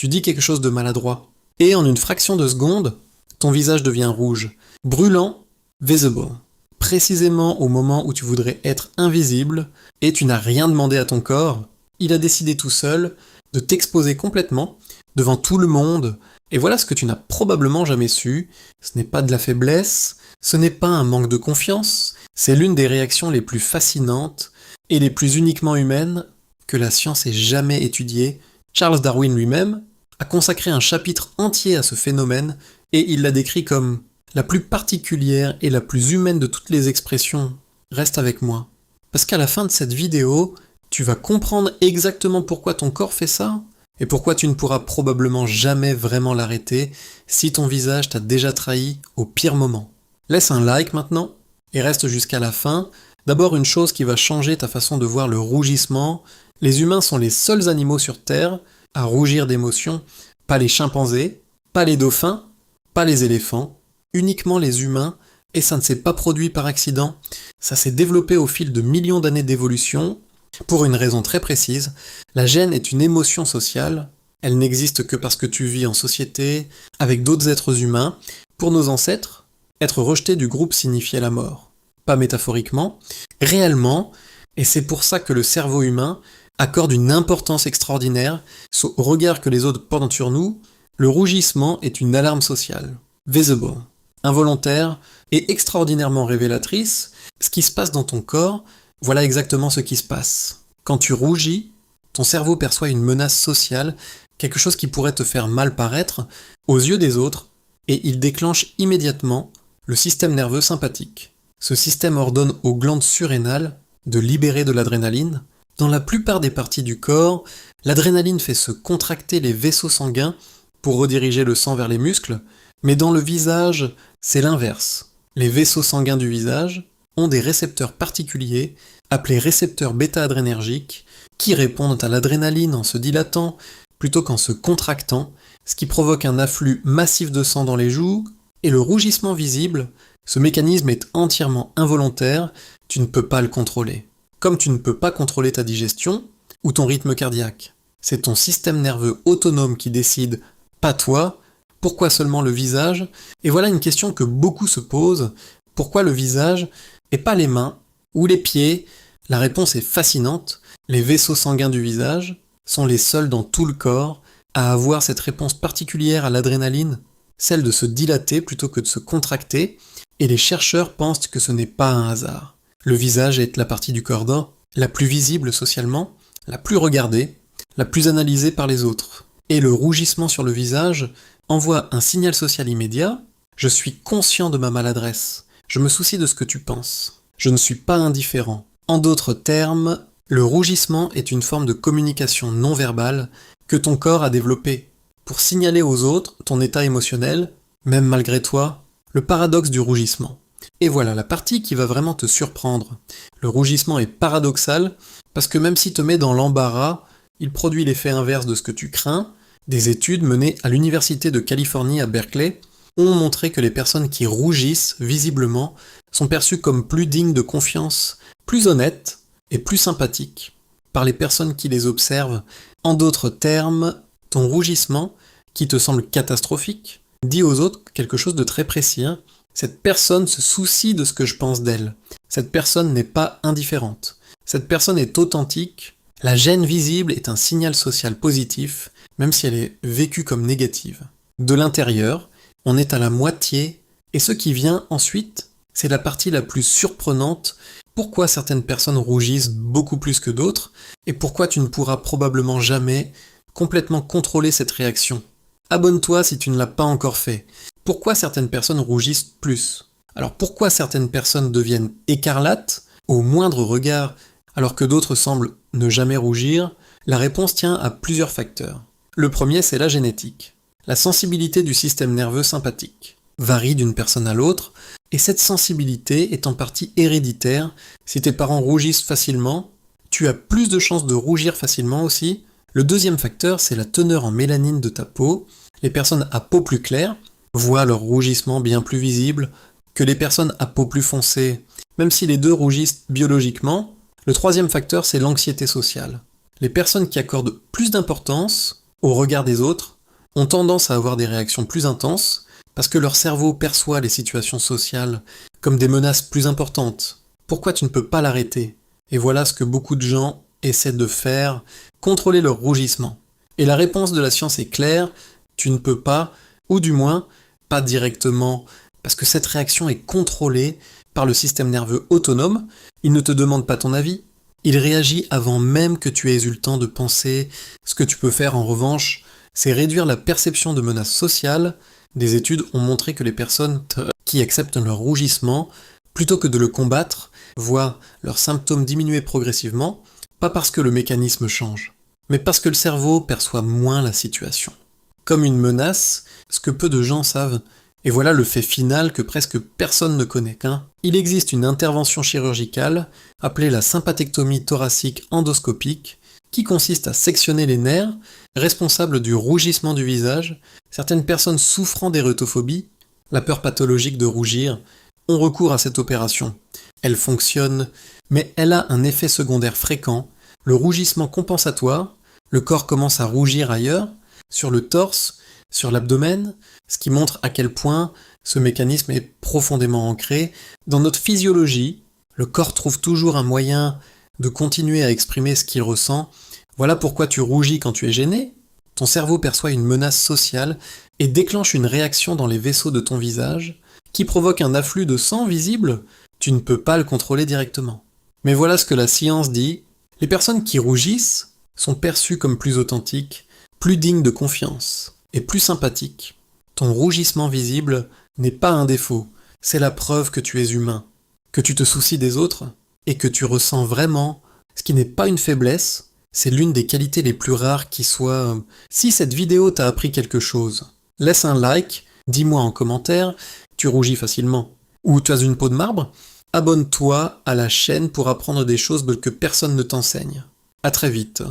tu dis quelque chose de maladroit. Et en une fraction de seconde, ton visage devient rouge, brûlant, visible. Précisément au moment où tu voudrais être invisible, et tu n'as rien demandé à ton corps, il a décidé tout seul de t'exposer complètement, devant tout le monde, et voilà ce que tu n'as probablement jamais su, ce n'est pas de la faiblesse, ce n'est pas un manque de confiance, c'est l'une des réactions les plus fascinantes et les plus uniquement humaines que la science ait jamais étudiées. Charles Darwin lui-même a consacré un chapitre entier à ce phénomène et il l'a décrit comme la plus particulière et la plus humaine de toutes les expressions. Reste avec moi. Parce qu'à la fin de cette vidéo, tu vas comprendre exactement pourquoi ton corps fait ça et pourquoi tu ne pourras probablement jamais vraiment l'arrêter si ton visage t'a déjà trahi au pire moment. Laisse un like maintenant et reste jusqu'à la fin. D'abord une chose qui va changer ta façon de voir le rougissement. Les humains sont les seuls animaux sur Terre à rougir d'émotion, pas les chimpanzés, pas les dauphins, pas les éléphants, uniquement les humains, et ça ne s'est pas produit par accident, ça s'est développé au fil de millions d'années d'évolution, pour une raison très précise, la gêne est une émotion sociale, elle n'existe que parce que tu vis en société, avec d'autres êtres humains. Pour nos ancêtres, être rejeté du groupe signifiait la mort. Pas métaphoriquement, réellement, et c'est pour ça que le cerveau humain accorde une importance extraordinaire au regard que les autres portent sur nous. Le rougissement est une alarme sociale, visible, involontaire et extraordinairement révélatrice. Ce qui se passe dans ton corps, voilà exactement ce qui se passe. Quand tu rougis, ton cerveau perçoit une menace sociale, quelque chose qui pourrait te faire mal paraître aux yeux des autres, et il déclenche immédiatement le système nerveux sympathique. Ce système ordonne aux glandes surrénales de libérer de l'adrénaline. Dans la plupart des parties du corps, l'adrénaline fait se contracter les vaisseaux sanguins pour rediriger le sang vers les muscles, mais dans le visage, c'est l'inverse. Les vaisseaux sanguins du visage ont des récepteurs particuliers, appelés récepteurs bêta-adrénergiques, qui répondent à l'adrénaline en se dilatant plutôt qu'en se contractant, ce qui provoque un afflux massif de sang dans les joues, et le rougissement visible, ce mécanisme est entièrement involontaire, tu ne peux pas le contrôler. Comme tu ne peux pas contrôler ta digestion ou ton rythme cardiaque. C'est ton système nerveux autonome qui décide, pas toi. Pourquoi seulement le visage? Et voilà une question que beaucoup se posent. Pourquoi le visage et pas les mains ou les pieds? La réponse est fascinante. Les vaisseaux sanguins du visage sont les seuls dans tout le corps à avoir cette réponse particulière à l'adrénaline, celle de se dilater plutôt que de se contracter, et les chercheurs pensent que ce n'est pas un hasard. Le visage est la partie du corps la plus visible socialement, la plus regardée, la plus analysée par les autres. Et le rougissement sur le visage envoie un signal social immédiat. Je suis conscient de ma maladresse. Je me soucie de ce que tu penses. Je ne suis pas indifférent. En d'autres termes, le rougissement est une forme de communication non verbale que ton corps a développée pour signaler aux autres ton état émotionnel, même malgré toi, le paradoxe du rougissement. Et voilà la partie qui va vraiment te surprendre. Le rougissement est paradoxal parce que même s'il te met dans l'embarras, il produit l'effet inverse de ce que tu crains. Des études menées à l'Université de Californie à Berkeley ont montré que les personnes qui rougissent visiblement sont perçues comme plus dignes de confiance, plus honnêtes et plus sympathiques par les personnes qui les observent. En d'autres termes, ton rougissement, qui te semble catastrophique, dit aux autres quelque chose de très précis. Cette personne se soucie de ce que je pense d'elle. Cette personne n'est pas indifférente. Cette personne est authentique. La gêne visible est un signal social positif, même si elle est vécue comme négative. De l'intérieur, on est à la moitié, et ce qui vient ensuite, c'est la partie la plus surprenante. Pourquoi certaines personnes rougissent beaucoup plus que d'autres, et pourquoi tu ne pourras probablement jamais complètement contrôler cette réaction. Abonne-toi si tu ne l'as pas encore fait. Pourquoi certaines personnes rougissent plus? Alors pourquoi certaines personnes deviennent écarlates au moindre regard alors que d'autres semblent ne jamais rougir? La réponse tient à plusieurs facteurs. Le premier, c'est la génétique. La sensibilité du système nerveux sympathique varie d'une personne à l'autre, et cette sensibilité est en partie héréditaire. Si tes parents rougissent facilement, tu as plus de chances de rougir facilement aussi. Le deuxième facteur, c'est la teneur en mélanine de ta peau. Les personnes à peau plus claire voient leur rougissement bien plus visible que les personnes à peau plus foncée, même si les deux rougissent biologiquement. Le troisième facteur, c'est l'anxiété sociale. Les personnes qui accordent plus d'importance au regard des autres, ont tendance à avoir des réactions plus intenses parce que leur cerveau perçoit les situations sociales comme des menaces plus importantes. Pourquoi tu ne peux pas l'arrêter? Et voilà ce que beaucoup de gens essaient de faire, contrôler leur rougissement. Et la réponse de la science est claire, tu ne peux pas, ou du moins, pas directement, parce que cette réaction est contrôlée par le système nerveux autonome, il ne te demande pas ton avis, il réagit avant même que tu aies eu le temps de penser. Ce que tu peux faire en revanche, c'est réduire la perception de menaces sociales. Des études ont montré que les personnes qui acceptent leur rougissement, plutôt que de le combattre, voient leurs symptômes diminuer progressivement, pas parce que le mécanisme change, mais parce que le cerveau perçoit moins la situation comme une menace, ce que peu de gens savent. Et voilà le fait final que presque personne ne connaît qu'un. Il existe une intervention chirurgicale, appelée la sympathectomie thoracique endoscopique, qui consiste à sectionner les nerfs, responsables du rougissement du visage. Certaines personnes souffrant d'érythrophobie, la peur pathologique de rougir, ont recours à cette opération. Elle fonctionne, mais elle a un effet secondaire fréquent, le rougissement compensatoire, le corps commence à rougir ailleurs, sur le torse, sur l'abdomen, ce qui montre à quel point ce mécanisme est profondément ancré. Dans notre physiologie, le corps trouve toujours un moyen de continuer à exprimer ce qu'il ressent. Voilà pourquoi tu rougis quand tu es gêné. Ton cerveau perçoit une menace sociale et déclenche une réaction dans les vaisseaux de ton visage qui provoque un afflux de sang visible. Tu ne peux pas le contrôler directement. Mais voilà ce que la science dit. Les personnes qui rougissent sont perçues comme plus authentiques, plus dignes de confiance et plus sympathiques. Ton rougissement visible n'est pas un défaut, c'est la preuve que tu es humain, que tu te soucies des autres et que tu ressens vraiment, ce qui n'est pas une faiblesse, c'est l'une des qualités les plus rares qui soit. Si cette vidéo t'a appris quelque chose, laisse un like, dis-moi en commentaire, tu rougis facilement, ou tu as une peau de marbre, abonne-toi à la chaîne pour apprendre des choses que personne ne t'enseigne. À très vite.